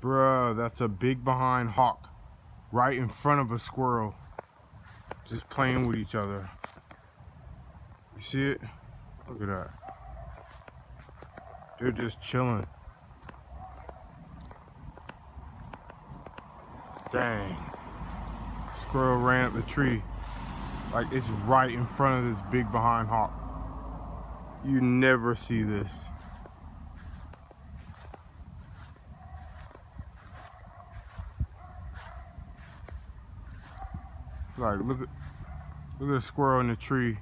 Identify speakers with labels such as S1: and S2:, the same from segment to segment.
S1: Bruh, that's a big behind hawk right in front of a squirrel. Just playing with each other. You see it? Look at that. They're just chilling. Dang. Squirrel ran up the tree. Like it's right in front of this big behind hawk. You never see this. Like look at the squirrel in the tree.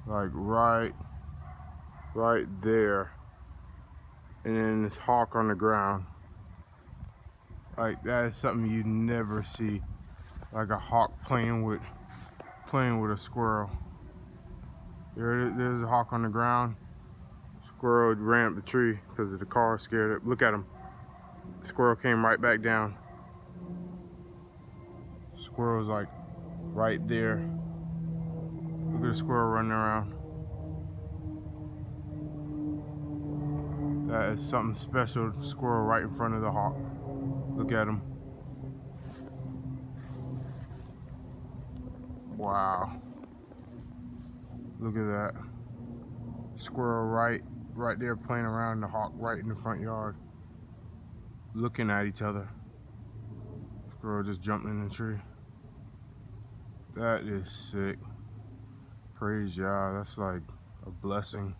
S1: Like right there. And then this hawk on the ground. Like that is something you never see. Like a hawk playing with a squirrel. There's a hawk on the ground. Squirrel ran up the tree because of the car, scared it. Look at him. Squirrel came right back down. Squirrel's like right there. Look at the squirrel running around. That is something special. Squirrel right in front of the hawk. Look at him. Wow. Look at that. Squirrel right there playing around, the hawk right in the front yard. Looking at each other. Squirrel just jumped in the tree. That is sick. Praise Yah. That's like a blessing.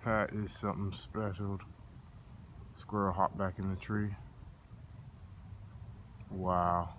S1: That is something special. Squirrel hopped back in the tree. Wow.